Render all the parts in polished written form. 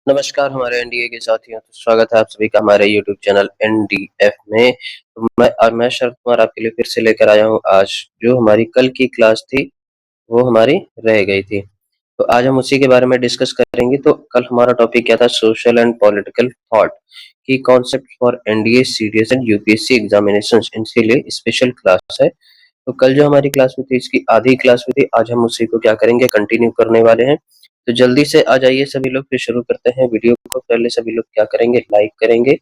नमस्कार हमारे एनडीए के साथियों, तो स्वागत है आप सभी का हमारे यूट्यूब चैनल एनडीएफ में। मैं शरद कुमार आपके लिए फिर से लेकर आया हूँ। आज जो हमारी कल की क्लास थी वो हमारी रह गई थी, तो आज हम उसी के बारे में डिस्कस करेंगे। तो कल हमारा टॉपिक क्या था? सोशल एंड पॉलिटिकल थॉट की concept for NDA CDS and UPSC examination, इनके लिए स्पेशल क्लास है। तो कल जो हमारी क्लास में थी इसकी आधी क्लास में थी, आज हम उसी को क्या करेंगे, कंटिन्यू करने वाले हैं। तो जल्दी से आ जाइए सभी लोग, फिर शुरू करते हैं वीडियो को। पहले सभी लोग क्या करेंगे, लाइक करेंगे,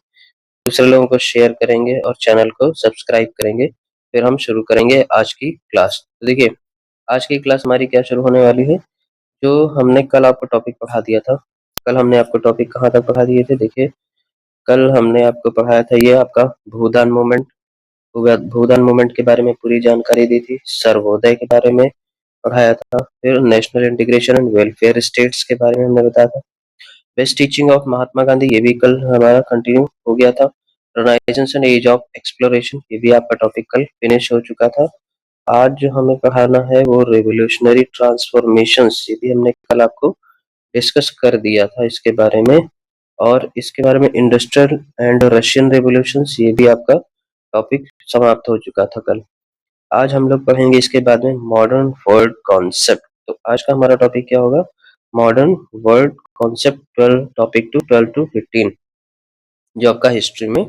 दूसरे लोगों को शेयर करेंगे और चैनल को सब्सक्राइब करेंगे। फिर हम शुरू करेंगे आज की क्लास। तो देखिए, आज की क्लास हमारी क्या शुरू होने वाली है। जो हमने कल आपको टॉपिक पढ़ा दिया था, कल हमने आपको टॉपिक कहाँ तक पढ़ा दिए थे? देखिए, कल हमने आपको पढ़ाया था ये आपका भूदान मूवमेंट। भूदान मूवमेंट के बारे में पूरी जानकारी दी थी। सर्वोदय के बारे में पढ़ाया था। फिर national integration and welfare states के बारे में हमने बताया था। Best teaching of Mahatma Gandhi, ये भी कल हमारा कंटिन्यू हो गया था। रिनाइजेंस एंड एज ऑफ एक्सप्लोरेशन, ये भी आपका टॉपिक कल फिनिश हो चुका था। आज जो हमें पढ़ाना है वो रेवोल्यूशनरी ट्रांसफॉर्मेशंस, ये भी हमने कल आपको डिस्कस कर दिया था इसके बारे में। और इसके बारे में इंडस्ट्रियल एंड रशियन रेवोल्यूशंस, ये भी आपका टॉपिक समाप्त हो चुका था कल। आज हम लोग पढ़ेंगे इसके बाद में मॉडर्न वर्ल्ड कॉन्सेप्ट। तो आज का हमारा टॉपिक क्या होगा? Modern world concept 12 topic to 12 to 15, जो आपका हिस्ट्री में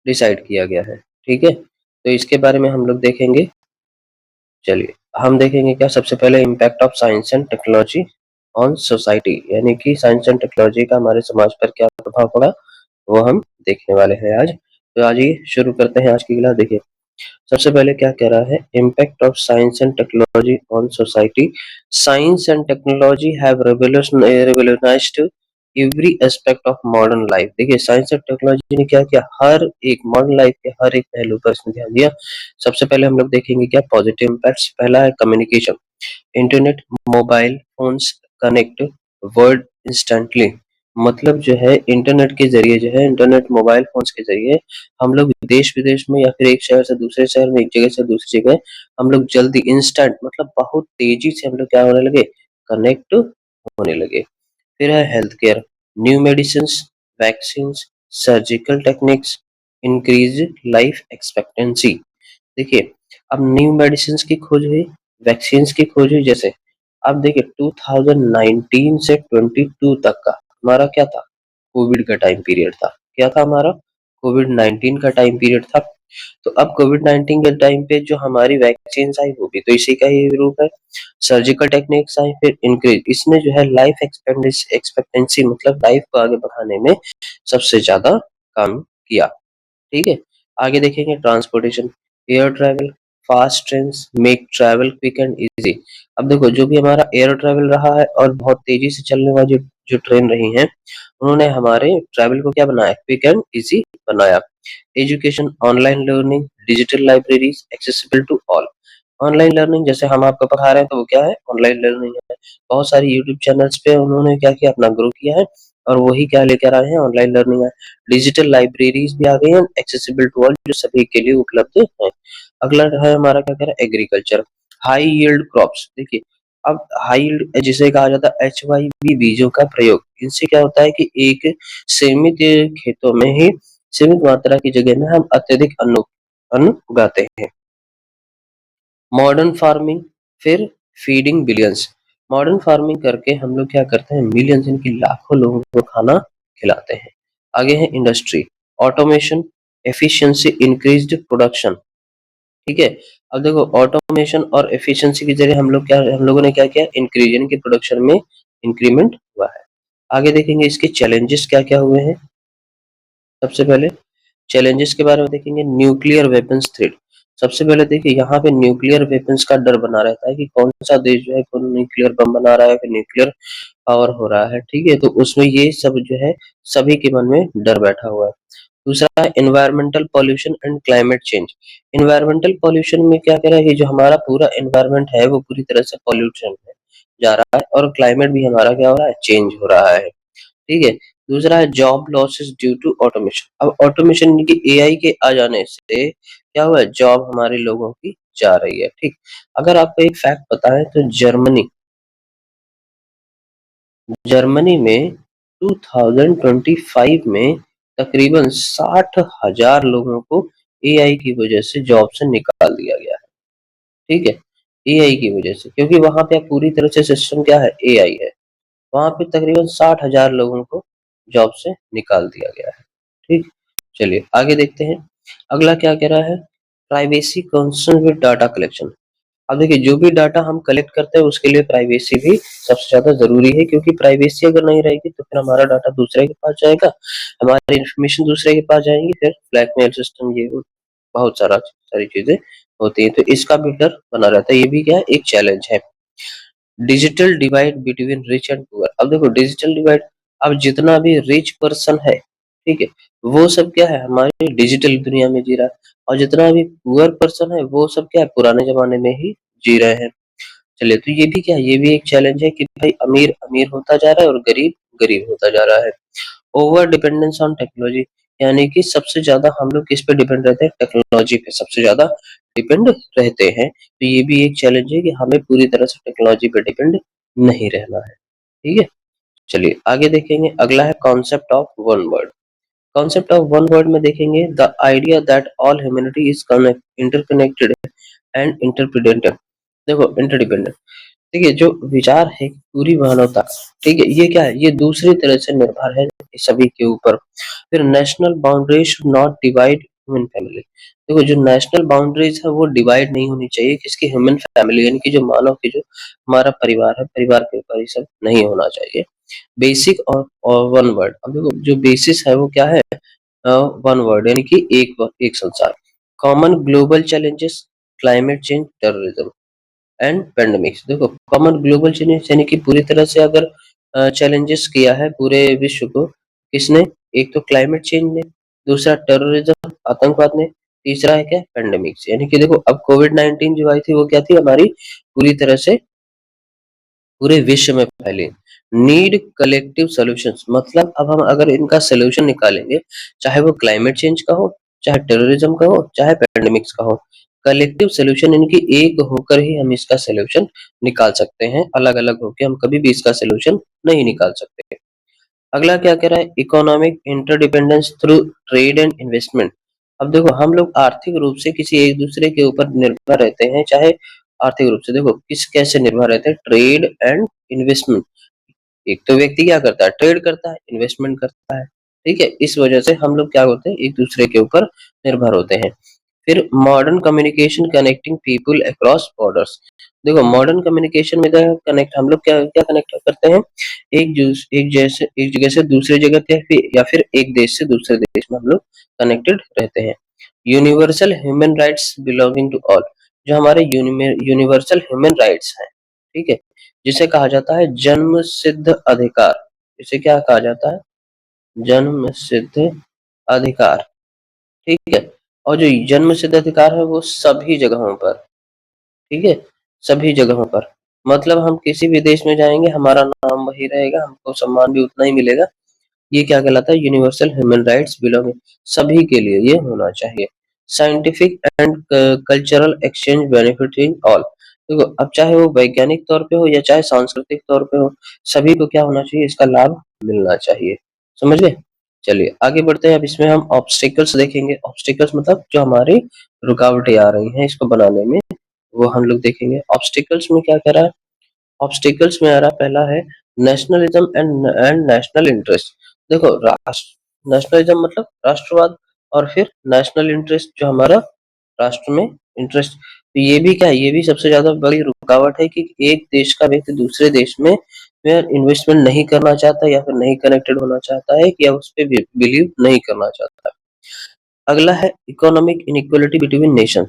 डिसाइड किया गया है। ठीक है, तो इसके बारे में हम लोग देखेंगे। चलिए, हम देखेंगे क्या सबसे पहले, impact of science and technology on society, यानी कि साइंस एंड टेक्नोलॉजी का हमारे समाज पर क्या प्रभाव पड़ा, वो हम देखने वाले हैं आज। तो आज ये शुरू करते हैं आज की क्लास। देखिए, सबसे पहले क्या कह रहा है, impact of science and technology on society. Science and technology have revolutionised every aspect of modern life. देखिए, साइंस एंड टेक्नोलॉजी ने क्या किया, हर एक मॉडर्न लाइफ के हर एक पहलू पर इसने ध्यान दिया। सबसे पहले हम लोग देखेंगे क्या पॉजिटिव इम्पैक्ट्स। पहला है communication. Internet, mobile phones connect world instantly. मतलब जो है इंटरनेट के जरिए, जो है इंटरनेट मोबाइल फोन्स के जरिए हम लोग देश विदेश में या फिर एक शहर से दूसरे शहर में, एक जगह से दूसरी जगह हम लोग जल्दी, इंस्टेंट मतलब बहुत तेजी से हम लोग क्या होने लगे, कनेक्ट होने लगे। फिर है health care. New medicine, vaccine, surgical techniques increase life expectancy. देखिए, अब न्यू मेडिसिन की खोज हुई, वैक्सीन की खोज हुई। जैसे अब देखिए, 2019 से 22 तक का हमारा क्या था, कोविड का टाइम पीरियड था। क्या था हमारा, कोविड 19 का टाइम पीरियड था। तो अब कोविड 19 के टाइम पे जो हमारी वैक्सीन आई वो भी तो इसी का ही रूप है। सर्जिकल टेक्निक्स आई, फिर इंक्रीज, इसने जो है लाइफ एक्सपेक्टेंसी मतलब लाइफ को आगे बढ़ाने में सबसे ज्यादा काम किया। ठीक है, आगे देखेंगे transportation. Air travel, fast train make travel quick and easy. अब देखो, जो भी हमारा एयर ट्रैवल रहा है और बहुत तेजी से चलने वाली जो जो ट्रेन रही हैं, उन्होंने हमारे ट्रैवल को क्या बनाया, क्विक एंड इजी बनाया। Education, online learning, digital libraries accessible to all. Online learning, जैसे हम आपको पढ़ा रहे हैं तो वो क्या है, ऑनलाइन लर्निंग है। बहुत सारी यूट्यूब चैनल्स पे उन्होंने क्या किया, अपना ग्रो किया है और वही क्या लेकर आए हैं, ऑनलाइन लर्निंग है। डिजिटल लाइब्रेरीज भी आ गई हैं, एक्सेसिबल टू ऑल, जो सभी के लिए उपलब्ध है। अगला है हमारा क्या कह रहा है, एग्रीकल्चर। High yield crops. देखिए, अब हाई यील्ड जिसे कहा जाता है HYV बीजों का प्रयोग, इनसे क्या होता है कि एक सीमित खेतों में ही सीमित मात्रा की जगह में हम अत्यधिक अन्न उगाते हैं। मॉडर्न फार्मिंग, फिर फीडिंग बिलियंस। मॉडर्न फार्मिंग करके हम लोग क्या करते हैं, मिलियंस इनकी लाखों लोगों को खाना खिलाते हैं। आगे है industry, automation, efficiency, increased production. ठीक है, अब देखो ऑटोमेशन और एफिशिएंसी के जरिए हम लोगों ने क्या किया, इंक्रीज इनकी प्रोडक्शन में इंक्रीमेंट हुआ है। आगे देखेंगे इसके चैलेंजेस क्या क्या हुए हैं। सबसे पहले चैलेंजेस के बारे में देखेंगे, न्यूक्लियर वेपन्स थ्रेट। सबसे पहले देखिए, यहाँ पे न्यूक्लियर वेपन्स का डर बना रहता है कि कौन सा देश जो है कौन न्यूक्लियर बम बना रहा है, फिर न्यूक्लियर पावर हो रहा है। ठीक है, तो उसमें ये सब जो है सभी के मन में डर बैठा हुआ है। दूसरा है environmental pollution and climate change. Environmental pollution में क्या कह रहा है कि जो हमारा पूरा एनवायरमेंट है वो पूरी तरह से पॉल्यूशन में जा रहा है और क्लाइमेट भी हमारा क्या हो रहा है, चेंज हो रहा है। ठीक है, दूसरा है job losses due to automation. अब ऑटोमेशन की AI के आ जाने से क्या हुआ है, जॉब हमारे लोगों की जा रही है। ठीक, अगर आपको एक फैक्ट पता है तो जर्मनी जर्मनी में 2025 में तकरीबन 60,000 लोगों को एआई की वजह से जॉब से निकाल दिया गया है। ठीक है, एआई की वजह से, क्योंकि वहां पे पूरी तरह से सिस्टम क्या है, एआई है। वहां पे तकरीबन 60,000 लोगों को जॉब से निकाल दिया गया है। ठीक, चलिए आगे देखते हैं। अगला क्या कह रहा है, privacy concern with data collection. अब देखिए, जो भी डाटा हम कलेक्ट करते हैं उसके लिए प्राइवेसी भी सबसे ज्यादा जरूरी है, क्योंकि प्राइवेसी अगर नहीं रहेगी तो फिर हमारा डाटा दूसरे के पास जाएगा, हमारी इंफॉर्मेशन दूसरे के पास जाएंगी, फिर ब्लैकमेल सिस्टम, ये वो बहुत सारी चीजें होती है, तो इसका भी डर बना रहता है। ये भी क्या है, एक चैलेंज है। Digital divide between rich and poor. अब देखो, डिजिटल डिवाइड, अब जितना भी रिच पर्सन है, ठीक है, वो सब क्या है, हमारी डिजिटल दुनिया में जी रहा है, और जितना भी पुअर पर्सन है वो सब क्या है, पुराने जमाने में ही जी रहे हैं। चलिए, तो ये भी क्या है, ये भी एक चैलेंज है कि भाई अमीर अमीर होता जा रहा है और गरीब गरीब होता जा रहा है। ओवर डिपेंडेंस ऑन टेक्नोलॉजी, यानी कि सबसे ज्यादा हम लोग किस पे डिपेंड रहते हैं, टेक्नोलॉजी पे सबसे ज्यादा डिपेंड रहते हैं। तो ये भी एक चैलेंज है कि हमें पूरी तरह से टेक्नोलॉजी पे डिपेंड नहीं रहना है। ठीक है, चलिए आगे देखेंगे। अगला है concept of one word. Concept of one word में देखेंगे, the idea that all humanity is interconnected and interdependent. देखो, इंटरडिपेंडेंट, देखिए जो विचार है पूरी मानवता, ठीक है, ये क्या है, ये दूसरी तरह से निर्भर है सभी के ऊपर। फिर national boundaries should not divide human family. देखो, जो नेशनल बाउंड्रीज है वो डिवाइड नहीं होनी चाहिए, किसकी, ह्यूमन फैमिली, यानी कि जो मानव की, जो हमारा परिवार है, परिवार के ऊपर ये सब नहीं होना चाहिए। बेसिक और वन वर्ड। अब देखो, जो बेसिस है वो क्या है, वन वर्ड, यानी कि एक संसार। Common global challenges, climate change, terrorism and pandemics. देखो, कॉमन ग्लोबल चैलेंज, यानी कि पूरी तरह से अगर चैलेंजेस किया है पूरे विश्व को, किसने, एक तो क्लाइमेट चेंज ने, दूसरा टेररिज्म, आतंकवाद ने, तीसरा है क्या, पेंडेमिक्स। यानी कि देखो, अब कोविड-19 जो आई थी वो क्या थी, हमारी पूरी तरह से पूरे विश्व में फैली। नीड कलेक्टिव सॉल्यूशंस, मतलब अब हम अगर इनका सॉल्यूशन निकालेंगे, चाहे वो क्लाइमेट चेंज का हो, चाहे टेररिज्म का हो, चाहे पेंडेमिक्स का हो, कलेक्टिव सॉल्यूशन, यानी कि एक होकर ही हम इसका सॉल्यूशन निकाल सकते हैं। अलग अलग होकर हम कभी भी इसका सॉल्यूशन नहीं निकाल सकते। अगला क्या कह रहा है, economic interdependence through trade and investment. अब देखो, हम लोग आर्थिक रूप से किसी एक दूसरे के ऊपर निर्भर रहते हैं, चाहे आर्थिक रूप से, देखो किस कैसे निर्भर रहते हैं, ट्रेड एंड इन्वेस्टमेंट। एक तो व्यक्ति क्या करता है, ट्रेड करता है, इन्वेस्टमेंट करता है, ठीक है, इस वजह से हम लोग क्या होते हैं, एक दूसरे के ऊपर निर्भर होते हैं। फिर modern communication connecting people across borders. देखो, मॉडर्न कम्युनिकेशन में कनेक्ट हम लोग क्या क्या कनेक्ट करते हैं, एक जगह से दूसरे जगह पे, या फिर एक देश से दूसरे देश में हम लोग कनेक्टेड रहते हैं। Universal human rights belonging to all, जो हमारे यूनिवर्सल ह्यूमन राइट्स हैं, ठीक है, जिसे कहा जाता है जन्म सिद्ध अधिकार। इसे क्या कहा जाता है, जन्म सिद्ध अधिकार, ठीक है। और जो जन्म सिद्ध अधिकार है वो सभी जगहों पर, ठीक है, सभी जगहों पर, मतलब हम किसी भी देश में जाएंगे हमारा नाम वही रहेगा, हमको सम्मान भी उतना ही मिलेगा। ये क्या कहलाता है, यूनिवर्सल ह्यूमन राइट्स बिलोंग, सभी के लिए ये होना चाहिए। Scientific and cultural exchange benefiting all. देखो, अब चाहे वो वैज्ञानिक तौर पे हो या चाहे सांस्कृतिक तौर पे हो, सभी को क्या होना चाहिए, इसका लाभ मिलना चाहिए। समझ गए, चलिए आगे बढ़ते हैं। अब इसमें हम ऑब्स्टिकल्स देखेंगे। ऑब्स्टिकल्स मतलब जो हमारी रुकावटें आ रही हैं इसको बनाने में, वो हम लोग देखेंगे। ऑब्स्टिकल्स में क्या कह रहा है, ऑब्स्टिकल्स में आ रहा पहला है नेशनलिज्म एंड नेशनल इंटरेस्ट। देखो, राष्ट्र, नेशनलिज्म मतलब राष्ट्रवाद, और फिर नेशनल इंटरेस्ट जो हमारा राष्ट्र में इंटरेस्ट। तो ये भी क्या है, ये भी सबसे ज्यादा बड़ी रुकावट है कि एक देश का व्यक्ति दूसरे देश में इन्वेस्टमेंट नहीं करना चाहता, या फिर नहीं कनेक्टेड होना चाहता है, या उस पर बिलीव नहीं करना चाहता। अगला है इकोनॉमिक इनइक्वालिटी बिटवीन नेशन,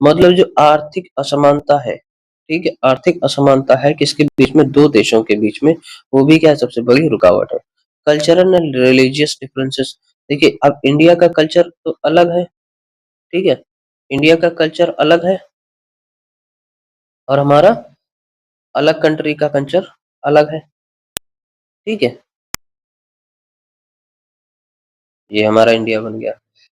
मतलब जो आर्थिक असमानता है, ठीक है, आर्थिक असमानता है किसके बीच में, दो देशों के बीच में, वो भी क्या है, सबसे बड़ी रुकावट है। Cultural and religious differences. देखिए, अब इंडिया का कल्चर तो अलग है, ठीक है, इंडिया का कल्चर अलग है, और हमारा अलग कंट्री का कल्चर अलग है, ठीक है, ये हमारा इंडिया बन गया।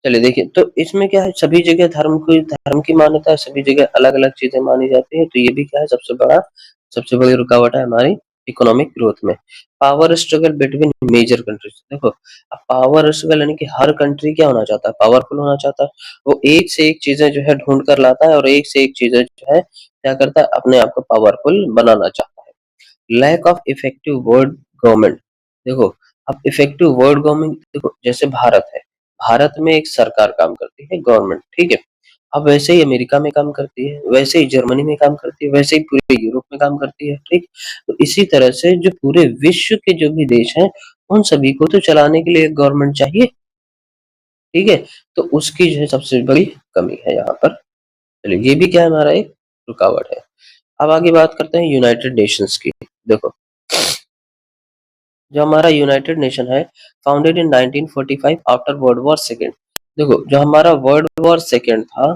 चलिए देखिए, तो इसमें क्या है, सभी जगह धर्म की मान्यता है, सभी जगह अलग अलग चीजें मानी जाती है, तो ये भी क्या है, सबसे बड़ी रुकावट है हमारी इकोनॉमिक ग्रोथ में। Power struggle between major countries, देखो अब पावर स्ट्रगल यानी कि हर कंट्री क्या होना चाहता है, पावरफुल होना चाहता है। वो एक से एक चीजें जो है ढूंढ कर लाता है और एक से एक चीजें जो है क्या करता है, अपने आप को पावरफुल बनाना चाहता है। Lack of effective world government, देखो अब इफेक्टिव वर्ल्ड गवर्नमेंट, देखो जैसे भारत है, भारत में एक सरकार काम करती है, गवर्नमेंट, ठीक है। अब वैसे ही अमेरिका में काम करती है, वैसे ही जर्मनी में काम करती है, वैसे ही पूरे यूरोप में काम करती है, ठीक। तो इसी तरह से जो पूरे विश्व के जो भी देश हैं, उन सभी को तो चलाने के लिए एक गवर्नमेंट चाहिए, ठीक है। तो उसकी जो है सबसे बड़ी कमी है यहाँ पर। चलिए ये भी क्या है, हमारा एक रुकावट है। अब आगे बात करते हैं यूनाइटेड नेशंस की। देखो जो हमारा यूनाइटेड नेशन है, founded in 1945 after world war second. देखो जो हमारा वर्ल्ड वॉर सेकेंड था,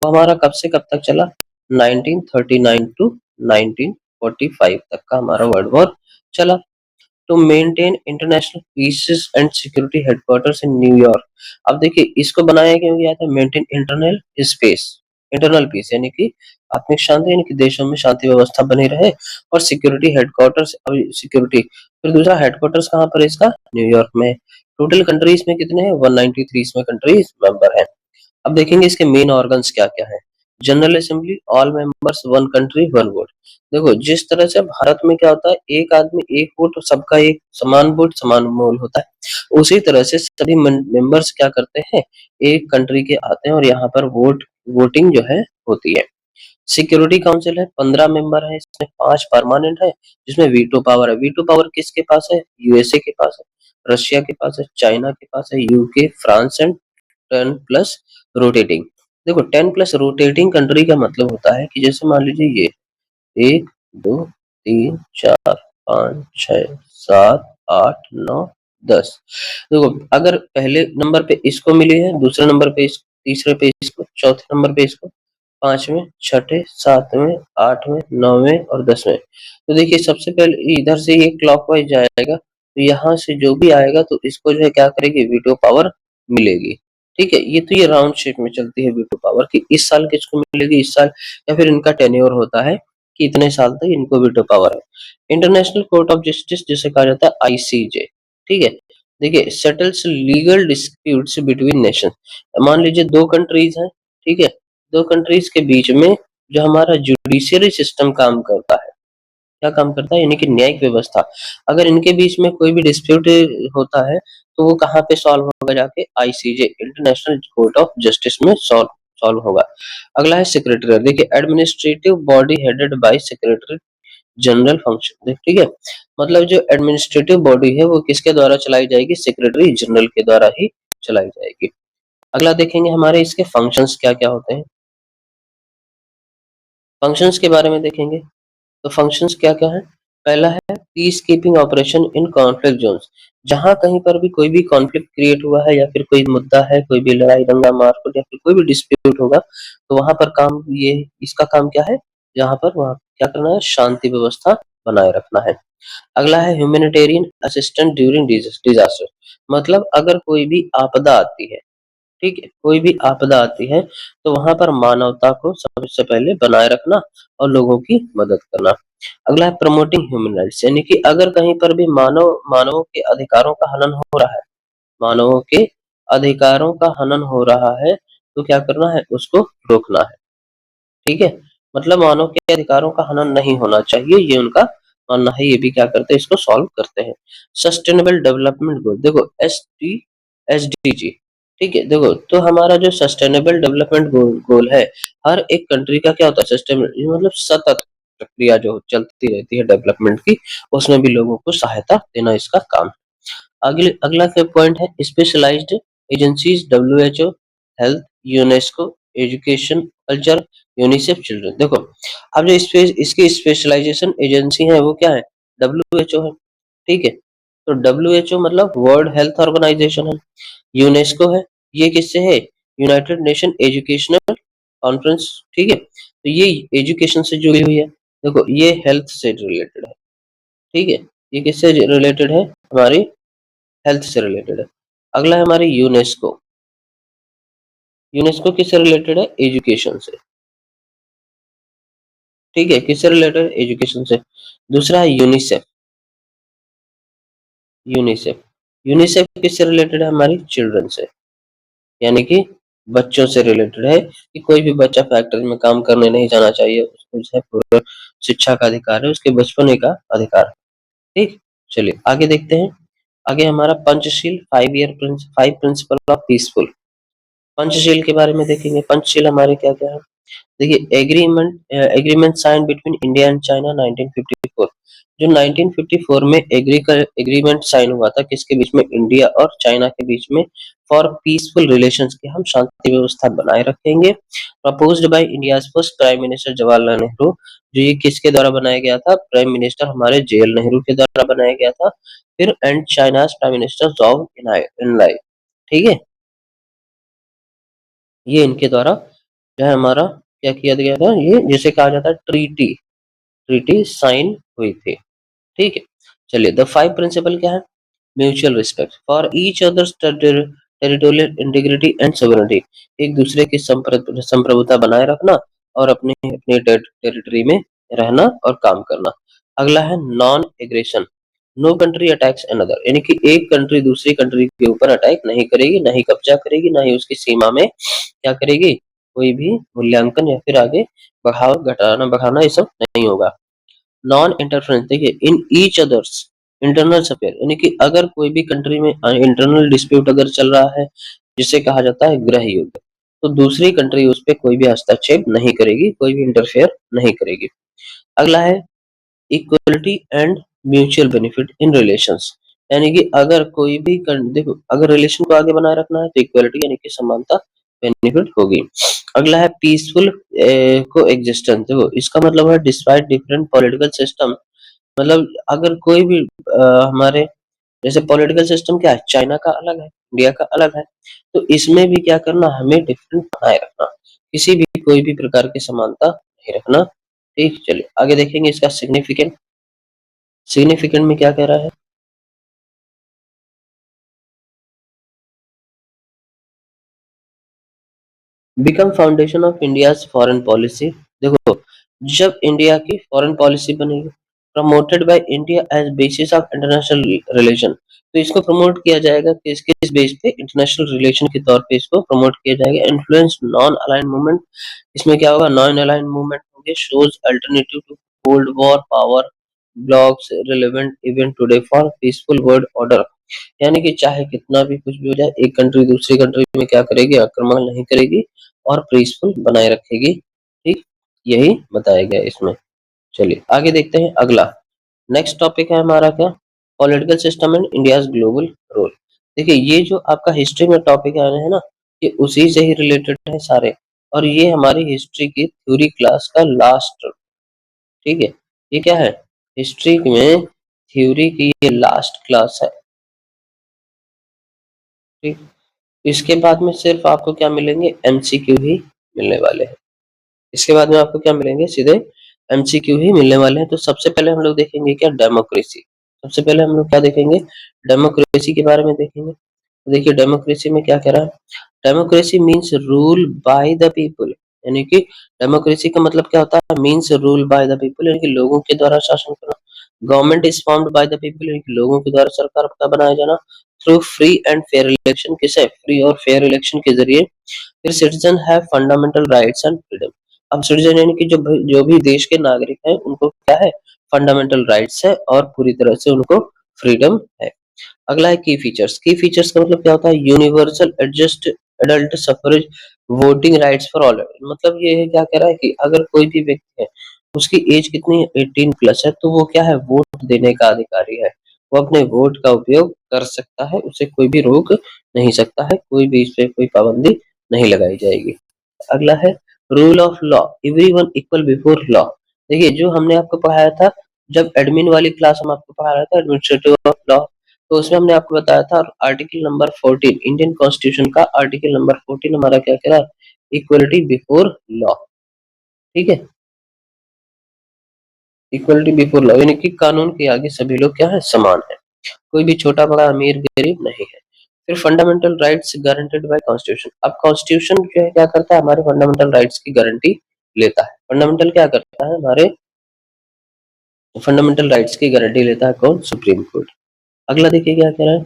वो हमारा कब से कब तक चला, 1939 टू 1945 तक का हमारा वर्ल्ड वॉर चला। To maintain international piece and security headquarters in New York. अब देखिए इसको बनाया क्यों गया था, maintain internal space, internal peace यानी कि आत्मिक शांति, यानी कि देशों में शांति व्यवस्था बनी रहे, और सिक्योरिटी हेडक्वार्टर्स, अब सिक्योरिटी, फिर दूसरा हेडक्वार्टर्स कहाँ पर है इसका, न्यूयॉर्क में। टोटल कंट्रीज में कितने हैं, 193 इसमें कंट्रीज मेंबर हैं। अब देखेंगे इसके मेन ऑर्गन्स क्या क्या है। General assembly, all members, one country one vote. देखो जिस तरह से भारत में क्या होता है, एक आदमी एक वोट, और सबका एक समान वोट समान मोल होता है, उसी तरह से सभी मेंबर्स क्या करते हैं, एक कंट्री के आते हैं और यहाँ पर वोटिंग जो है होती है। सिक्योरिटी काउंसिल है, 15 मेंबर है, इसमें 5 परमानेंट है, जिसमें वीटो पावर है। वीटो पावर किसके पास है, यूएसए के पास है, रशिया के पास है, चाइना के पास है, UK, France and 10 plus rotating. देखो 10 प्लस रोटेटिंग कंट्री का मतलब होता है कि जैसे मान लीजिए ये 1 2 3 4 5 6 7 8 9 10। देखो अगर पहले नंबर पे इसको मिली है, दूसरे नंबर पे इसको, तीसरे पे इसको, चौथे नंबर पे इसको, पांचवें, छठे, सातवें, आठवें, नौवें और 10वें। तो देखिए सबसे पहले इधर से ये क्लॉकवाइज जाएगा, तो यहाँ से जो भी आएगा तो इसको जो है क्या करेगी, वीटो पावर मिलेगी, ठीक है। ये तो ये राउंड शेप में चलती है वीटो पावर की, इस साल किसको मिलेगी, इस साल, या फिर इनका टेन्योर होता है कि इतने साल तक इनको वीटो पावर है। इंटरनेशनल कोर्ट ऑफ जस्टिस जिसे कहा जाता है आईसीजे, ठीक है। देखिए settles legal disputes between nation. मान लीजिए दो कंट्रीज हैं, ठीक है, दो कंट्रीज के बीच में जो हमारा जुडिशियरी सिस्टम काम करता है, क्या काम करता है, यानी कि न्यायिक व्यवस्था। अगर इनके बीच में कोई भी डिस्प्यूट होता है, तो वो कहाँ पे सॉल्व होगा, जाके ICJ, international court of justice में सॉल्व सॉल्व होगा। अगला है सेक्रेटरी। देखिए administrative body headed by secretary general function, ठीक है। मतलब जो एडमिनिस्ट्रेटिव बॉडी है वो किसके द्वारा चलाई जाएगी, सेक्रेटरी जनरल के द्वारा ही चलाई जाएगी। अगला देखेंगे हमारे इसके फंक्शंस क्या क्या होते हैं, फंक्शंस के बारे में देखेंगे। तो फंक्शंस क्या क्या है, पहला है peace keeping operation in conflict zones. जहां कहीं पर भी कोई भी कॉन्फ्लिक्ट क्रिएट हुआ है, या फिर कोई मुद्दा है, कोई भी लड़ाई दंगा मारपीट या फिर कोई भी डिस्प्यूट होगा, तो वहां पर काम, ये इसका काम क्या है, जहां पर वहां क्या करना है, शांति व्यवस्था बनाए रखना है। अगला है ह्यूमैनिटेरियन असिस्टेंट ड्यूरिंग डिजास्टर। मतलब अगर कोई भी आपदा आती है, ठीक है, कोई भी आपदा आती है, तो वहां पर मानवता को सबसे पहले बनाए रखना और लोगों की मदद करना। अगला है प्रमोटिंग ह्यूमन राइट्स, यानी कि अगर कहीं पर भी मानवों के अधिकारों का हनन हो रहा है, मानवों के अधिकारों का हनन हो रहा है, तो क्या करना है, उसको रोकना है, ठीक है। मतलब मानव के अधिकारों का हनन नहीं होना चाहिए, ये उनका मानना है, ये भी क्या करते हैं, इसको सॉल्व करते हैं। सस्टेनेबल डेवलपमेंट गोल, देखो एसडीजी, ठीक है। देखो तो हमारा जो सस्टेनेबल डेवलपमेंट गोल है, हर एक कंट्री का क्या होता है, सस्टेनेबल मतलब सतत प्रक्रिया जो चलती रहती है डेवलपमेंट की, उसमें भी लोगों को सहायता देना इसका काम है। अगले अगला क्या पॉइंट है, specialized agencies, WHO, health, UNESCO, education, culture, UNICEF, children. देखो अब जो स्पेस इसकी स्पेशलाइजेशन एजेंसी है वो क्या है, डब्ल्यूएचओ है, ठीक है। तो डब्ल्यूएचओ मतलब वर्ल्ड हेल्थ ऑर्गेनाइजेशन है। यूनेस्को है, ये किससे है, यूनाइटेड नेशन एजुकेशनल कॉन्फ्रेंस, ठीक है। तो ये एजुकेशन से जुड़ी हुई है। देखो ये हेल्थ से रिलेटेड है, ठीक है, ये किससे रिलेटेड है, हमारी हेल्थ से रिलेटेड है। अगला है हमारी यूनेस्को, यूनेस्को किससे रिलेटेड है, एजुकेशन से, ठीक है, किससे रिलेटेड, एजुकेशन से। दूसरा है यूनिसेफ, यूनिसेफ। यूनिसेफ किससे रिलेटेड है? हमारी चिल्ड्रन से, यानी कि बच्चों से रिलेटेड है कि कोई भी बच्चा फैक्ट्री में काम करने नहीं जाना चाहिए, उसको जो है पूर्ण शिक्षा का अधिकार है, उसके बचपने का अधिकार है। ठीक, चलिए आगे देखते हैं। आगे हमारा Panchsheel, 5 principle of peaceful. Panchsheel के बारे में देखेंगे। पंचशील हमारे क्या क्या है? देखिए, agreement sign between India and China 1954। जो 1954 में एग्रीमेंट साइन हुआ था, किसके बीच में? इंडिया और चाइना के बीच में, फॉर पीसफुल रिलेशंस, की हम शांति व्यवस्था बनाए रखेंगे। Proposed by India first prime minister Jawaharlal Nehru. जो ये किसके द्वारा बनाया गया था? प्राइम मिनिस्टर हमारे जेएल नेहरू के द्वारा बनाया गया था। फिर and China's prime minister Zhou Enlai. ठीक है, ये इनके द्वारा जो है हमारा क्या किया गया था, ये जिसे कहा जाता है ट्रीटी, ट्रीटी साइन हुई थी। ठीक है, चलिए द 5 प्रिंसिपल क्या है? Mutual respect for each others territorial integrity and sovereignty. एक दूसरे की संप्रभुता बनाए रखना और अपने अपने टेरिटरी में रहना और काम करना। अगला है non aggression. No country attacks another, यानी कि एक कंट्री दूसरी कंट्री के ऊपर अटैक नहीं करेगी, नहीं कब्जा करेगी, नहीं उसकी सीमा में क्या करेगी, कोई भी मूल्यांकन या फिर आगे बढ़ाव घटाना बढ़ाना ये सब नहीं होगा। नॉन इंटरफेरेंस, देखिए in each others internal affair, यानी कि अगर कोई भी कंट्री में इंटरनल डिस्प्यूट अगर चल रहा है, जिसे कहा जाता है गृह युद्ध, तो दूसरी कंट्री उस पर कोई भी हस्तक्षेप नहीं करेगी, कोई भी इंटरफेयर नहीं करेगी। अगला है equality and mutual benefit in relations, यानी कि अगर कोई भी देखो, अगर रिलेशन को आगे बनाए रखना है तो इक्वलिटी यानी कि समानता बेनिफिट होगी। अगला है पीसफुल को एग्जिस्टेंस। देखो इसका मतलब है डिस्पाइट डिफरेंट पॉलिटिकल सिस्टम, मतलब अगर कोई भी हमारे जैसे पॉलिटिकल सिस्टम क्या है, चाइना का अलग है, इंडिया का अलग है, तो इसमें भी क्या करना, हमें डिफरेंट बनाए रखना, किसी भी कोई भी प्रकार की समानता नहीं रखना। ठीक, चलिए आगे देखेंगे इसका सिग्निफिकेंट। सिग्निफिकेंट में क्या कह रहा है? Become foundation of India's foreign policy. देखो, जब इंडिया की फॉरेन पॉलिसी बनेगी, promoted by India as basis of international relation, तो इसको प्रमोट किया जाएगा कि इसके इस बेस पे इंटरनेशनल रिलेशन के तौर पे इसको प्रमोट किया जाएगा। इन्फ्लुएंस नॉन अलाइन मूवमेंट, इसमें क्या होगा, नॉन अलाइन मूवमेंट होंगे। Shows alternative to cold war power blocks relevant even today for peaceful world order, यानी कि चाहे कितना भी कुछ भी हो जाए, एक कंट्री दूसरी कंट्री में क्या करेगी, आक्रमण नहीं करेगी और पीसफुल बनाए रखेगी। ठीक, यही बताया गया इसमें। चलिए आगे देखते हैं अगला। नेक्स्ट टॉपिक है हमारा क्या? Political system and India's global role. देखिए ये जो आपका हिस्ट्री में टॉपिक आ रहे हैं ना, ये उसी से ही रिलेटेड है सारे, और ये हमारी हिस्ट्री की थ्योरी क्लास का लास्ट। ठीक है, ये क्या है? हिस्ट्री में थ्योरी की ये लास्ट क्लास है। ठीक, इसके बाद में सिर्फ आपको क्या मिलेंगे, एमसीक्यू ही मिलने वाले हैं। इसके बाद में आपको क्या मिलेंगे, सीधे एमसीक्यू ही मिलने वाले हैं। तो सबसे पहले हम लोग देखेंगे क्या, डेमोक्रेसी। सबसे पहले हम लोग क्या देखेंगे, डेमोक्रेसी के बारे में देखेंगे। तो देखिए डेमोक्रेसी में क्या कह रहा है, democracy means rule by the people, यानी कि डेमोक्रेसी का मतलब क्या होता है, means rule by the people, यानी कि लोगों के द्वारा शासन करना। Government is formed by the people, यानी कि लोगों के द्वारा सरकार का बनाया जाना। Through free and fair election, किसे, फ्री और फेयर इलेक्शन के जरिए। फिर citizen have fundamental rights and freedom. अब सिटीजन यानी कि जो भी देश के नागरिक हैं, उनको क्या है, फंडामेंटल राइट्स है और पूरी तरह से उनको फ्रीडम है। अगला है की फीचर्स। की फीचर्स का मतलब क्या होता है, universal adjust adult suffrage voting rights for all, मतलब ये है, क्या कह रहा है कि अगर कोई भी व्यक्ति है, उसकी एज कितनी, 18 प्लस है, तो वो क्या है, वोट देने का अधिकारी है। वो अपने वोट का उपयोग कर सकता है, उसे कोई भी रोक नहीं सकता है, कोई भी इस पे कोई पाबंदी नहीं लगाई जाएगी। अगला है rule of law, everyone equal before law. देखिए जो हमने आपको पढ़ाया था, जब एडमिन वाली क्लास हम आपको पढ़ा रहा था, एडमिनिस्ट्रेटिव ऑफ लॉ, तो उसमें हमने आपको बताया था आर्टिकल नंबर 14 इंडियन कॉन्स्टिट्यूशन का, आर्टिकल नंबर 14 हमारा क्या कह रहा है, इक्वलिटी बिफोर लॉ। ठीक है, इक्वलिटी बिफोर लॉ, यानी कि कानून के आगे सभी लोग क्या है, समान है, कोई भी छोटा बड़ा अमीर गरीब नहीं है। फिर fundamental rights guaranteed bye constitution. अब कॉन्स्टिट्यूशन जो है क्या करता है, हमारे फंडामेंटल राइट्स की गारंटी लेता है। फंडामेंटल क्या करता है, हमारे फंडामेंटल राइट्स की गारंटी लेता है कौन, सुप्रीम कोर्ट। अगला देखिए क्या कह रहा है,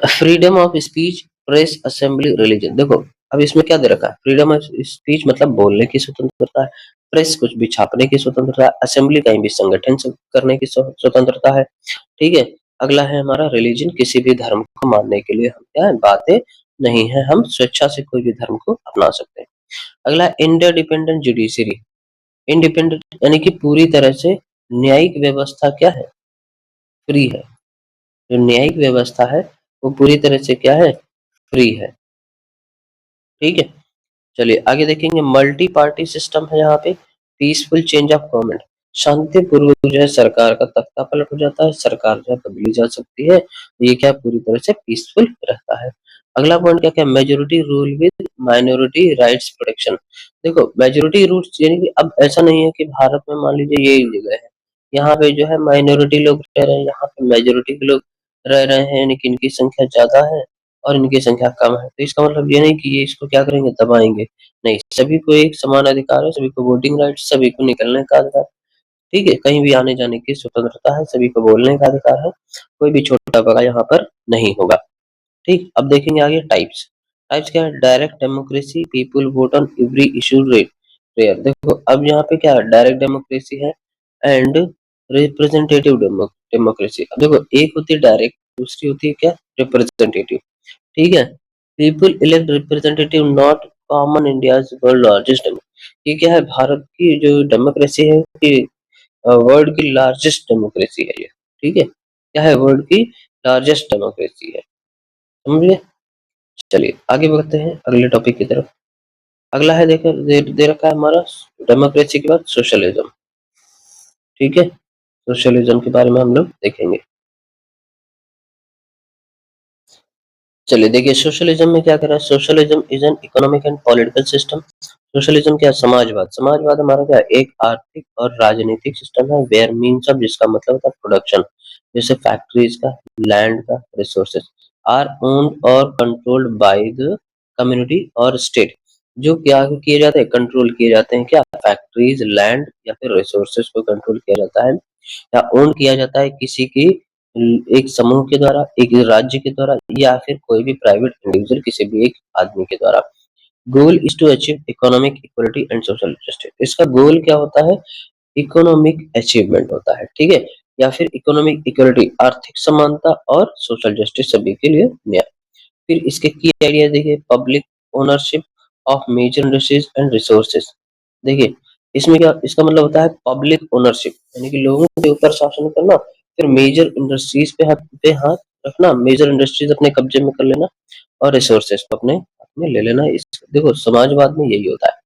freedom of speech, press, assembly, religion. देखो अब इसमें क्या दे रखा है, फ्रीडम ऑफ स्पीच मतलब बोलने की स्वतंत्रता है, प्रेस कुछ भी छापने की स्वतंत्रता है, असेंबली कहीं भी संगठन से करने की स्वतंत्रता है। ठीक है। अगला है हमारा रिलीजन, किसी भी धर्म को मानने के लिए हम क्या है, बातें नहीं है, हम स्वेच्छा से कोई भी धर्म को अपना सकते हैं। अगला इंटरडिपेंडेंट जुडिशरी, इंडिपेंडेंट यानी कि पूरी तरह से न्यायिक व्यवस्था क्या है, फ्री है। जो न्यायिक व्यवस्था है वो पूरी तरह से क्या है, फ्री है। ठीक है। चलिए आगे देखेंगे, मल्टी पार्टी सिस्टम है यहाँ पे, पीसफुल चेंज ऑफ गवर्नमेंट, शांतिपूर्वक जो है सरकार का तख्ता पलट हो जाता है, सरकार जो है बदली जा सकती है, ये क्या पूरी तरह से पीसफुल रहता है। अगला पॉइंट क्या क्या, majority rule with minority rights protection. देखो मेजोरिटी रूल यानी कि अब ऐसा नहीं है कि भारत में मान लीजिए ये जगह है, यहाँ पे जो है माइनॉरिटी लोग रह रहे हैं, यहाँ पे मेजोरिटी के लोग रह रहे हैं, यानी कि इनकी संख्या ज्यादा है और इनकी संख्या कम है, तो इसका मतलब ये नहीं कि ये इसको क्या करेंगे, दबाएंगे। नहीं, सभी को एक समान अधिकार है, सभी को वोटिंग राइट, सभी को निकलने का अधिकार। ठीक है, कहीं भी आने जाने की स्वतंत्रता है, सभी को बोलने का अधिकार है, कोई भी छोटा बड़ा यहाँ पर नहीं होगा। ठीक, अब देखेंगे आगे टाइप्स। टाइप्स क्या है, direct democracy, people vote on every issue rare. देखो अब यहाँ पे क्या है, डायरेक्ट डेमोक्रेसी है एंड रिप्रेजेंटेटिव डेमोक्रेसी। अब देखो एक होती है डायरेक्ट, दूसरी होती है क्या, रिप्रेजेंटेटिव। ठीक है, people elect representative not common India's world largest democracy. ये क्या है, भारत की जो डेमोक्रेसी है कि वर्ल्ड की लार्जेस्ट डेमोक्रेसी है ये। ठीक है, क्या है, वर्ल्ड की लार्जेस्ट डेमोक्रेसी है, समझिए। चलिए आगे बढ़ते हैं अगले टॉपिक की तरफ। अगला है देखो दे रखा है हमारा डेमोक्रेसी के बाद सोशलिज्म। ठीक है, सोशलिज्म के बारे में हम लोग देखेंगे। चलिए देखिए सोशलिज्म में क्या कर रहा है, socialism is an economic and political system. Socialism क्या है, समाजवाद। समाजवाद हमारा क्या है, एक आर्थिक और राजनीतिक सिस्टम है वेयर मीन्स ऑफ, जिसका मतलब होता है प्रोडक्शन, जैसे फैक्ट्रीज का, लैंड का, रिसोर्सेज आर ओन्ड और कंट्रोल्ड बाय द कम्युनिटी और स्टेट। जो क्या किए जाते हैं, कंट्रोल किए जाते हैं, क्या फैक्ट्रीज, लैंड या फिर रिसोर्सेज को कंट्रोल किया जाता है या ओन किया जाता है किसी की एक समूह के द्वारा, एक राज्य के द्वारा, या फिर कोई भी प्राइवेट इंडिविजुअल किसी भी एक आदमी के द्वारा। Goal is to achieve economic equality and social justice. इसका गोल क्या होता है, इकोनॉमिक अचीवमेंट होता है। ठीक है, या फिर इकोनॉमिक इक्वलिटी, आर्थिक समानता, और सोशल जस्टिस, सभी के लिए न्याय। फिर इसके की आइडिया देखिए, public ownership of major industries and resources. देखिए इसमें क्या, इसका मतलब होता है पब्लिक ओनरशिप, यानी कि लोगों के ऊपर शासन करना, फिर मेजर इंडस्ट्रीज पे हाथ रखना, मेजर इंडस्ट्रीज अपने कब्जे में कर लेना, और रिसोर्सेज को अपने हाथ में ले लेना। इस देखो समाजवाद में यही होता है।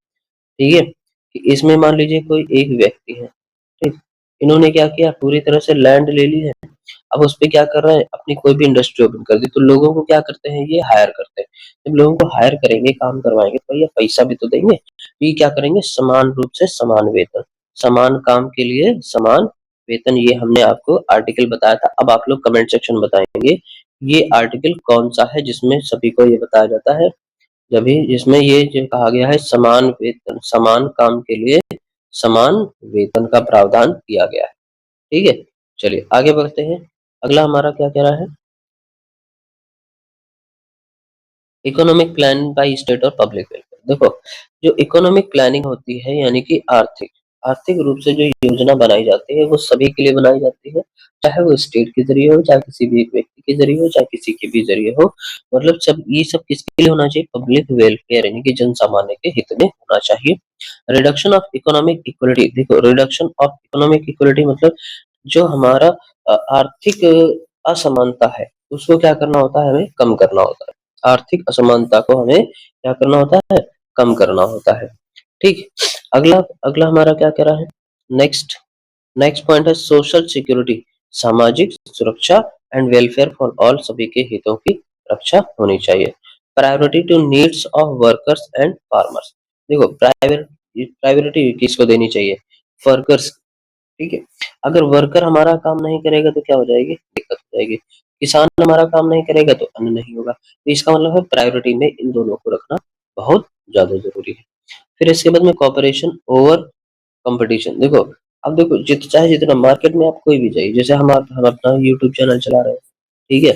ठीक है, कि इसमें मान लीजिए कोई एक व्यक्ति है, ठीक, इन्होंने क्या किया, पूरी तरह से लैंड ले ली है, अब उस पे क्या कर रहे हैं, अपनी कोई भी इंडस्ट्री ओपन कर दी, तो लोगों को क्या करते हैं, ये हायर करते हैं। जब लोगों को हायर करेंगे, काम करवाएंगे, तो भैया पैसा भी तो देंगे, तो ये क्या करेंगे, समान रूप से समान वेतन, समान काम के लिए समान वेतन। ये हमने आपको आर्टिकल बताया था, अब आप लोग कमेंट सेक्शन बताएंगे ये आर्टिकल कौन सा है जिसमें सभी को ये बताया जाता है, जब भी जिसमें ये जो कहा गया है समान वेतन, समान काम के लिए समान वेतन का प्रावधान किया गया है। ठीक है, चलिए आगे बढ़ते हैं। अगला हमारा क्या कह रहा है, इकोनॉमिक प्लान बाय स्टेट और पब्लिक वेलफेयर। देखो जो इकोनॉमिक प्लानिंग होती है, यानी कि आर्थिक आर्थिक रूप से जो योजना बनाई जाती है, वो सभी के लिए बनाई जाती है, चाहे वो स्टेट के जरिए हो, चाहे किसी भी एक व्यक्ति के जरिए हो, चाहे किसी के भी जरिए हो। मतलब सब ये सब किसके लिए होना चाहिए, पब्लिक वेलफेयर, यानी कि जन सामान्य के हित में होना चाहिए। Reduction of economic equality. देखो रिडक्शन ऑफ इकोनॉमिक इक्वलिटी मतलब जो हमारा आर्थिक असमानता है, उसको क्या करना होता है, हमें कम करना होता है। आर्थिक असमानता को हमें क्या करना होता है, कम करना होता है। ठीक, अगला अगला हमारा क्या कह रहा है, नेक्स्ट नेक्स्ट पॉइंट है सोशल सिक्योरिटी, सामाजिक सुरक्षा एंड वेलफेयर फॉर ऑल, सभी के हितों की रक्षा होनी चाहिए। Priority to needs of workers and farmers. देखो प्रायोरिटी किसको देनी चाहिए, वर्कर्स। ठीक है, अगर वर्कर हमारा काम नहीं करेगा तो क्या हो जाएगी, दिक्कत हो जाएगी। किसान हमारा काम नहीं करेगा तो अन्न नहीं होगा, तो इसका मतलब है प्रायोरिटी में इन दोनों को रखना बहुत ज्यादा जरूरी है। फिर इसके बाद में कॉपरेशन ओवर कंपटीशन। देखो अब देखो चाहे जितना मार्केट में आप कोई भी जाइए, जैसे हम अपना यूट्यूब चैनल चला रहे हैं, ठीक है,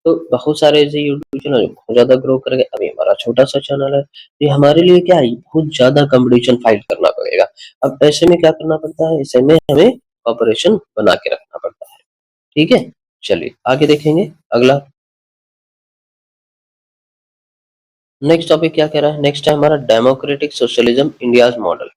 तो बहुत सारे ऐसे यूट्यूब चैनल बहुत ज्यादा ग्रो कर गए। अभी हमारा छोटा सा चैनल है, ये हमारे लिए क्या है, बहुत ज्यादा कंपटीशन फाइट करना पड़ेगा। अब ऐसे में क्या करना पड़ता है, ऐसे में हमें ऑपरेशन बना के रखना पड़ता है। ठीक है, चलिए आगे देखेंगे अगला। नेक्स्ट टॉपिक क्या कह रहा है, नेक्स्ट है हमारा democratic socialism India's model.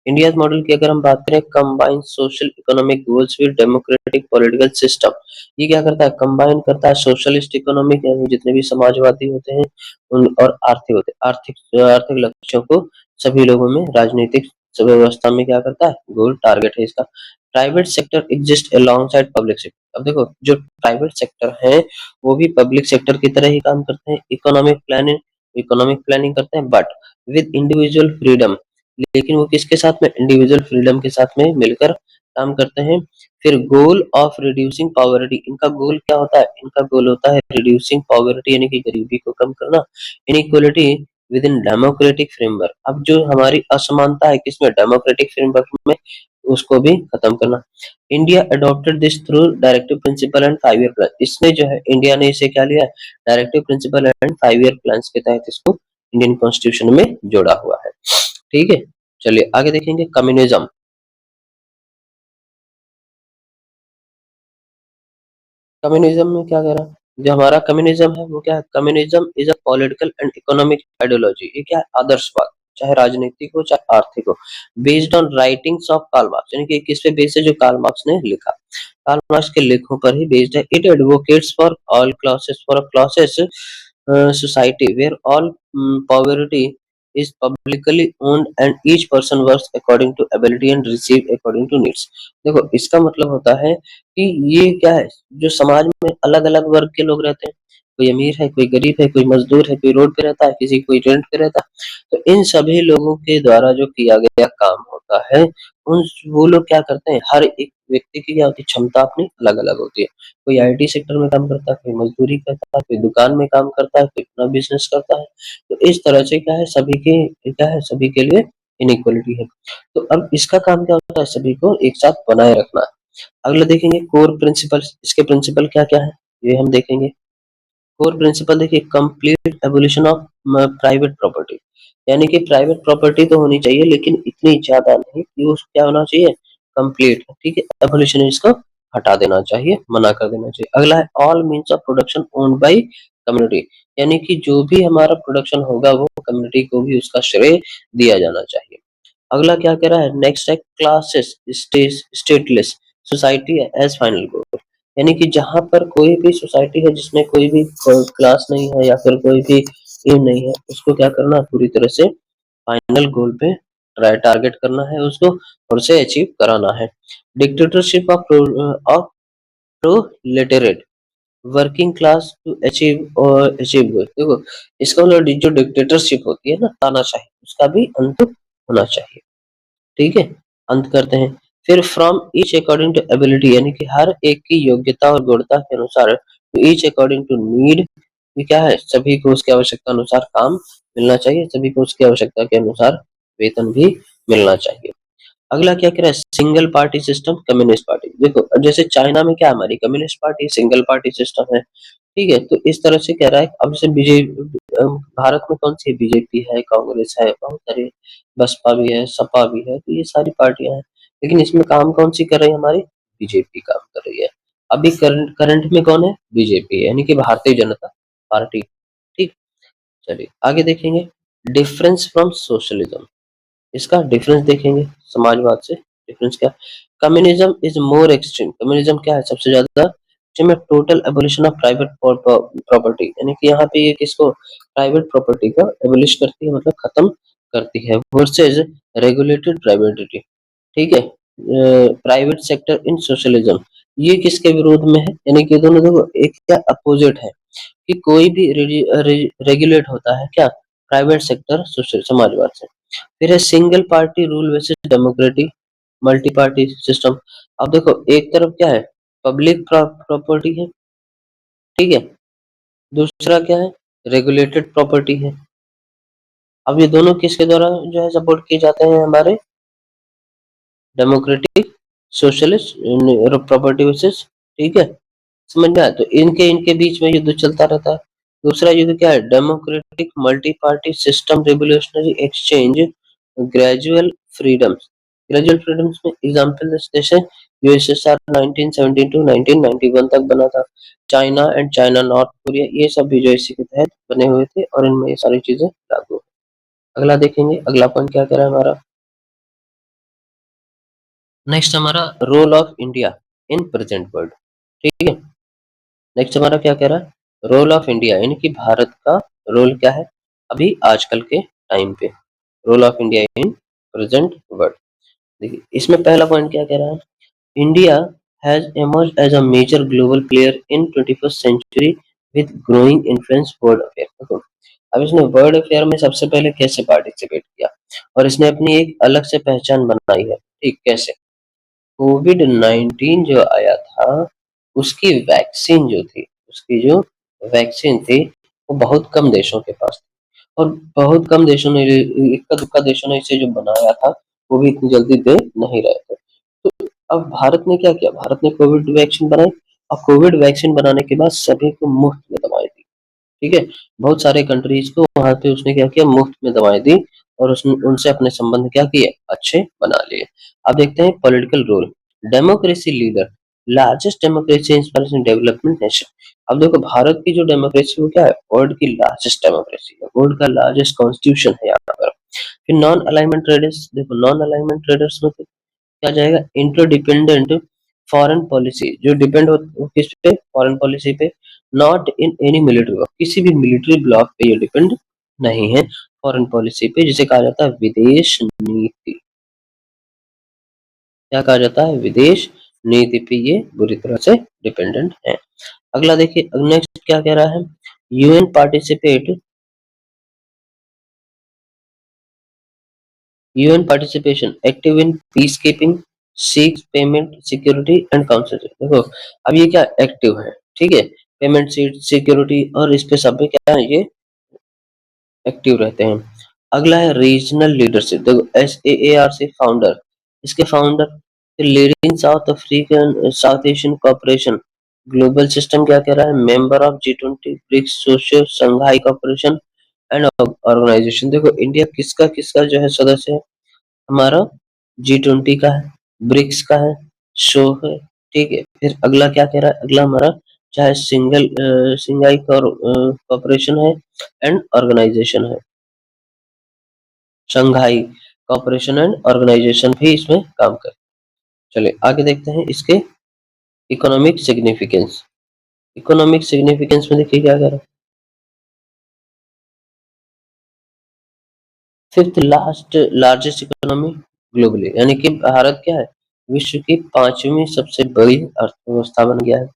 India's model की अगर हम बात करें, combine social economic goals with democratic political system. ये क्या करता है, कंबाइन करता है सोशलिस्ट इकोनॉमिक, यानी जितने भी समाजवादी होते हैं उन, और आर्थिक होते हैं, आर्थिक आर्थिक लक्ष्यों को सभी लोगों में राजनीतिक व्यवस्था में क्या करता है, गोल टारगेट है इसका। Private sector exist alongside public sector. अब देखो जो प्राइवेट सेक्टर है वो भी पब्लिक सेक्टर की तरह ही काम करते हैं, इकोनॉमिक प्लानिंग करते हैं, बट विद इंडिविजुअल फ्रीडम। लेकिन वो किसके साथ में, इंडिविजुअल फ्रीडम के साथ में मिलकर काम करते हैं। फिर गोल ऑफ रिड्यूसिंग पॉवर्टी, इनका गोल क्या होता है, इनका गोल होता है रिड्यूसिंग पॉवर्टी, यानी कि गरीबी को कम करना, inequality with in democratic framework. अब जो हमारी असमानता है किसमें, डेमोक्रेटिक फ्रेमवर्क में, उसको भी खत्म करना। India adopted this through directive principle and 5 year plan. इसने जो है इंडिया ने इसे क्या लिया, directive principle and 5 year plan के तहत इसको इंडियन कॉन्स्टिट्यूशन में जोड़ा हुआ है। ठीक है, चलिए आगे देखेंगे कम्युनिज्म। कम्युनिज्म में क्या कह रहा है, जो हमारा कम्युनिज्म है वो क्या है, communism is a political and economic ideology. ये क्या है, आदर्शवाद, चाहे राजनीतिक हो चाहे आर्थिक हो, based on writings of Karl Marx, यानी कि किस पे बेस्ड है, जो कार्ल मार्क्स ने लिखा, कार्ल मार्क्स के लेखों पर ही बेस्ड है। It advocates for all classes, for a classes society where all poverty is publicly owned and each person works according to ability and receive according to needs। देखो इसका मतलब होता है कि ये क्या है, जो समाज में अलग अलग वर्ग के लोग रहते हैं, कोई अमीर है, कोई गरीब है, कोई मजदूर है, कोई रोड पे रहता है, किसी कोई रेंट पे रहता है, तो इन सभी लोगों के द्वारा जो किया गया काम होता है, उन वो लोग क्या करते हैं, हर एक व्यक्ति की क्या होती है, क्षमता अपनी अलग अलग होती है। कोई आईटी सेक्टर में काम करता है, कोई मजदूरी करता है, कोई दुकान में काम करता है, कोई अपना बिजनेस करता है। तो इस तरह से क्या है, सभी के क्या है, सभी के लिए इनइक्वालिटी है। तो अब इसका काम क्या होता है, सभी को एक साथ बनाए रखना। अगला देखेंगे कोर प्रिंसिपल, इसके प्रिंसिपल क्या क्या है ये हम देखेंगे। कोर प्रिंसिपल देखिए, complete abolition of private property, यानी कि प्राइवेट प्रॉपर्टी तो होनी चाहिए लेकिन इतनी ज्यादा नहीं कि वो क्या होना चाहिए, कंप्लीट, ठीक है, एबोलिशन इसको हटा देना चाहिए, मना कर देना चाहिए। अगला है all means of production owned by community, यानी कि जो भी हमारा प्रोडक्शन होगा वो कम्युनिटी को भी उसका श्रेय दिया जाना चाहिए। अगला क्या कह रहा है, नेक्स्ट है classes stateless society as final goal, यानी कि जहां पर कोई भी सोसाइटी है जिसमें कोई भी क्लास नहीं है या फिर कोई भी एम नहीं है, उसको क्या करना, पूरी तरह से फाइनल गोल पे टारगेट करना है उसको, और उसे अचीव कराना है। Dictatorship of proletariat working class to achieve और अचीव गोल। देखो इसका मतलब जो डिक्टेटरशिप होती है ना, तानाशाही, उसका भी अंत होना चाहिए। ठीक है, अंत करते हैं। फिर from each according to ability, यानी कि हर एक की योग्यता और गुणवत्ता के अनुसार, to each according to need, ये क्या है, सभी को उसकी आवश्यकता अनुसार काम मिलना चाहिए, सभी को उसकी आवश्यकता के अनुसार वेतन भी मिलना चाहिए। अगला क्या कह रहा है, single party system communist party. देखो जैसे चाइना में क्या, हमारी communist party single party system है, ठीक है, तो इस तरह से कह रहा है। अब जैसे बीजेपी, भारत में कौन सी है, बीजेपी है, कांग्रेस है, बहुत सारी, बसपा भी है, सपा भी है, तो ये सारी पार्टियां हैं, लेकिन इसमें काम कौन सी कर रही है, हमारी बीजेपी काम कर रही है। अभी करंट करंट में कौन है, बीजेपी है, यानी कि भारतीय जनता पार्टी। ठीक, चलिए आगे देखेंगे डिफरेंस फ्रॉम सोशलिज्म। इसका डिफरेंस देखेंगे समाजवाद से, डिफरेंस क्या, communism is more extreme. Communism क्या है, सबसे ज्यादा में total abolition of private property, यानी कि यहाँ पे ये किसको, प्राइवेट प्रॉपर्टी को एबोलिश करती है, मतलब खत्म करती है, वर्सेज रेगुलेटेड प्राइवेटिटी। ठीक है, प्राइवेट सेक्टर इन सोशलिज्म, ये किसके विरोध में है, यानी कि दोनों देखो एक क्या अपोजिट है, कि कोई भी रेगुलेट होता है क्या, प्राइवेट सेक्टर सोशल समाजवाद से। फिर है single party rule versus democratic multi party system. अब देखो एक तरफ क्या है, पब्लिक प्रॉपर्टी है, ठीक है, दूसरा क्या है, रेगुलेटेड प्रॉपर्टी है। अब ये दोनों किसके द्वारा जो है सपोर्ट किए जाते हैं, हमारे डेमोक्रेटिक सोशलिस्ट प्रॉपर्टी बेसिस, ठीक है, समझ में आया? तो इनके इनके बीच में युद्ध चलता रहता है। दूसरा युद्ध क्या है? Democratic multi party system, revolutionary exchange, gradual freedoms. Gradual freedoms में एग्जांपल जैसे यूएसएसआर 1917 टू 1991 तक बना था, China and China north Korea, ये सब भी जो इसी के तहत बने हुए थे और इनमें ये सारी चीजें लागू हैं। अगला देखेंगे, अगला पॉइंट क्या कह रहा है हमारा। नेक्स्ट हमारा role of India in present world, ठीक है। नेक्स्ट हमारा क्या कह रहा है? रोल ऑफ इंडिया, यानी कि भारत का रोल क्या है अभी आजकल के टाइम पे। Role of India in present world, देखिए इसमें पहला पॉइंट क्या कह रहा है? India has emerged as a major global player in 21st century with growing influence world affair। देखो अब इसने वर्ल्ड अफेयर में सबसे पहले कैसे पार्टिसिपेट किया और इसने अपनी एक अलग से पहचान बनाई है, ठीक कैसे? कोविड 19 जो आया था उसकी वैक्सीन जो थी, उसकी जो वैक्सीन थी वो बहुत कम देशों के पास थी और बहुत कम देशों ने, इक्का दुक्का देशों ने इसे जो बनाया था वो भी इतनी जल्दी दे नहीं रहे थे। तो अब भारत ने क्या किया? भारत ने कोविड वैक्सीन बनाई और कोविड वैक्सीन बनाने के बाद सभी को मुफ्त में दवाएं दी, ठीक है। बहुत सारे कंट्रीज को वहां पे उसने क्या किया? मुफ्त में दवाएं दी और उसने उनसे अपने संबंध क्या किए? अच्छे बना लिए। अब देखते हैं political role. Democracy leader, largest democracy inspiration development nation. अब देखो भारत की जो डेमोक्रेसी वो क्या है? वर्ल्ड की लार्जेस्ट डेमोक्रेसी है, वर्ल्ड का लार्जेस्ट कॉन्स्टिट्यूशन है यहाँ पर। फिर नॉन अलाइनमेंट ट्रेडर्स, देखो नॉन अलाइनमेंट ट्रेडर्स में क्या जाएगा? इंटरडिपेंडेंट फॉरेन पॉलिसी, जो डिपेंड हो किस पे? फॉरेन पॉलिसी पे। Not in any military block, किसी भी मिलिट्री ब्लॉक पे ये डिपेंड नहीं है, फॉरेन पॉलिसी पे, जिसे कहा जाता है विदेश नीति। क्या कहा जाता है? विदेश नीति पे ये बुरी तरह से डिपेंडेंट है। अगला देखिए, नेक्स्ट क्या कह रहा है? UN participate, UN participation active in peacekeeping, seeks payment security and council. देखो अब ये क्या एक्टिव है, ठीक है, पेमेंट सिक्योरिटी और इस पे सब में क्या है? ये एक्टिव रहते हैं। अगला है रीजनल लीडरशिप, देखो SAAR से फाउंडर, इसके founder leading South African South Asian corporation, global system क्या कह रहा है? Member of G20, BRICS, social Shanghai corporation and organisation. देखो इंडिया किसका किसका जो है सदस्य है? हमारा G20 का है, ब्रिक्स का है, शो है, ठीक है। फिर अगला क्या कह रहा है? अगला हमारा चाहे सिंगाई कॉर्पोरेशन है एंड ऑर्गेनाइजेशन है, शंघाई कॉर्पोरेशन एंड ऑर्गेनाइजेशन भी इसमें काम कर। चलिए आगे देखते हैं इसके इकोनॉमिक सिग्निफिकेंस। इकोनॉमिक सिग्निफिकेंस में देखिए क्या कर, fifth last largest economy globally, यानी कि भारत क्या है? विश्व की पांचवी सबसे बड़ी अर्थव्यवस्था बन गया है।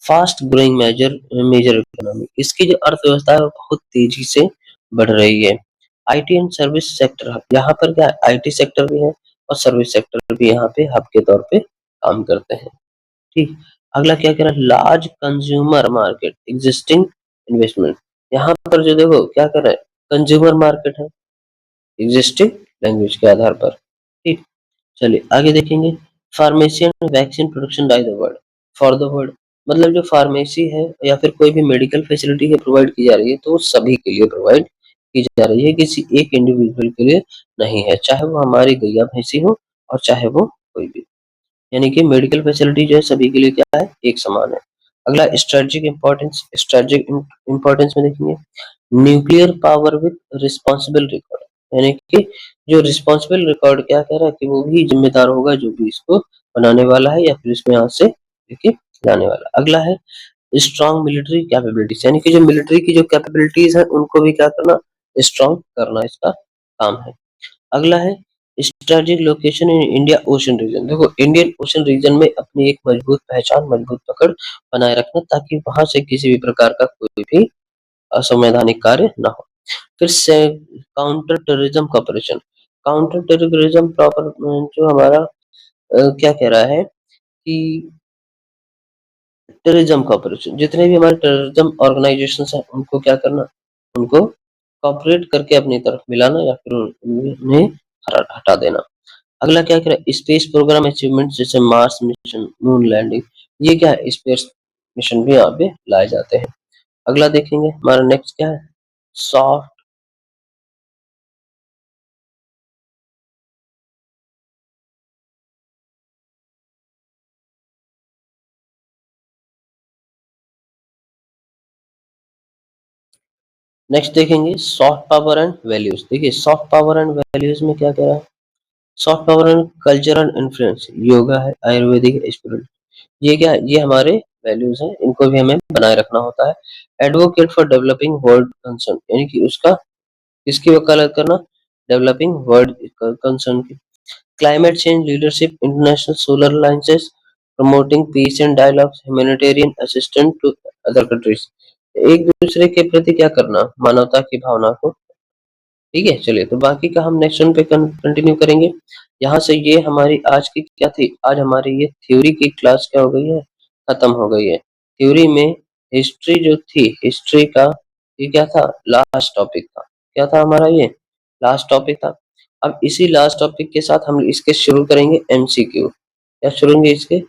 Fast growing major major economy, इसकी जो अर्थव्यवस्था है वो बहुत तेजी से बढ़ रही है। आईटी एंड सर्विस सेक्टर, यहाँ पर क्या आईटी सेक्टर भी है और सर्विस सेक्टर भी यहाँ पे हब के तौर पे काम करते हैं, ठीक। अगला क्या कह रहा है? Large consumer market existing investment, यहाँ पर जो देखो क्या कर रहा है? कंज्यूमर मार्केट है एग्जिस्टिंग लैंग्वेज के आधार पर, ठीक। चलिए आगे देखेंगे। Pharmacy and vaccine production by the world, for the world, मतलब जो फार्मेसी है या फिर कोई भी मेडिकल फैसिलिटी है प्रोवाइड की जा रही है तो वो सभी के लिए प्रोवाइड की जा रही है, किसी एक इंडिविजुअल के लिए नहीं है, चाहे वो हमारी गैया भैंसी हो और चाहे वो कोई भी, यानी कि मेडिकल फैसिलिटी जो है सभी के लिए क्या है? एक समान है। अगला स्ट्रेटेजिक इंपॉर्टेंस, स्ट्रेटेजिक इंपॉर्टेंस में देखेंगे nuclear power with responsible record, यानी कि जो रिस्पॉन्सिबल रिकॉर्ड क्या कह रहा है? कि वो भी जिम्मेदार होगा जो भी इसको बनाने वाला है या फिर इसको यहाँ से लेके जाने वाला। अगला है स्ट्रॉन्ग मिलिट्री कैपेबिलिटीज, यानी कि जो मिलिट्री की जो कैपेबिलिटीज है उनको भी क्या करना? स्ट्रॉन्ग करना इसका काम है। अगला है strategic location in India Ocean region, देखो इंडियन ओशन रीजन में अपनी एक मजबूत पहचान, मजबूत पकड़ बनाए रखना ताकि वहां से किसी भी प्रकार का कोई भी असंवैधानिक कार्य ना हो। फिर से counter terrorism cooperation, counter terrorism proper जो हमारा क्या कह रहा है कि टेररिज्म कॉपरेशन, जितने भी हमारे टेररिज्म ऑर्गेनाइजेशन हैं उनको क्या करना? उनको कॉपरेट करके अपनी तरफ मिलाना या फिर उन्हें हटा देना। अगला क्या करें, स्पेस प्रोग्राम अचीवमेंट जैसे मार्स मिशन, मून लैंडिंग, ये क्या है, स्पेस मिशन भी यहाँ पे लाए जाते हैं। अगला देखेंगे हमारा नेक्स्ट क्या है, सॉफ्ट। नेक्स्ट देखेंगे सॉफ्ट पावर एंड वैल्यूज। देखिए सॉफ्ट पावर एंड वैल्यूज में क्या कह रहा है, soft power and cultural influence, yoga है, आयुर्वेदिक, स्पिरिट, ये क्या है, ये हमारे वैल्यूज हैं, इनको भी हमें बनाए रखना होता है। Advocate for developing world concern, यानी कि उसका किसकी वकालत करना, डेवलपिंग वर्ल्ड कंसर्न की। Climate change leadership, international solar alliances, promoting peace and dialogues, humanitarian assistant to other countries, एक दूसरे के प्रति क्या करना, मानवता की भावना को। ठीक है, चलिए तो बाकी का हम नेक्स्ट वन पे कंटिन्यू करेंगे। यहाँ से ये हमारी आज की क्या थी, आज हमारी ये थ्योरी की क्लास क्या हो गई है, खत्म हो गई है। थ्योरी में हिस्ट्री जो थी, हिस्ट्री का ये क्या था, लास्ट टॉपिक था। क्या था हमारा ये लास्ट टॉपिक था। अब इसी लास्ट टॉपिक के साथ हम इसके शुरू करेंगे एमसीक्यू। क्या शुरू होंगे इसके,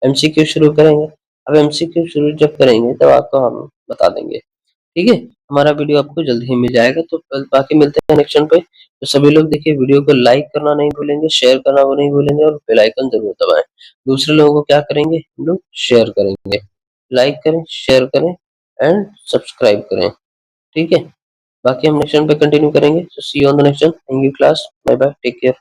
एमसीक्यू शुरू करेंगे। अब एमसीक्यू शुरू जब करेंगे तब आपको हम बता देंगे। ठीक है, हमारा वीडियो आपको जल्द ही मिल जाएगा। तो बाकी मिलते हैं नेक्स्ट पे। तो सभी लोग देखिए वीडियो को लाइक करना नहीं भूलेंगे, शेयर करना वो नहीं भूलेंगे, और बेल आइकन जरूर दबाएं। दूसरे लोगों को क्या करेंगे, हम लोग शेयर करेंगे। लाइक करें, शेयर करें एंड सब्सक्राइब करें। ठीक है, बाकी हम नेक्स्ट पे कंटिन्यू करेंगे। See you on the next, thank you class, bye bye, take care.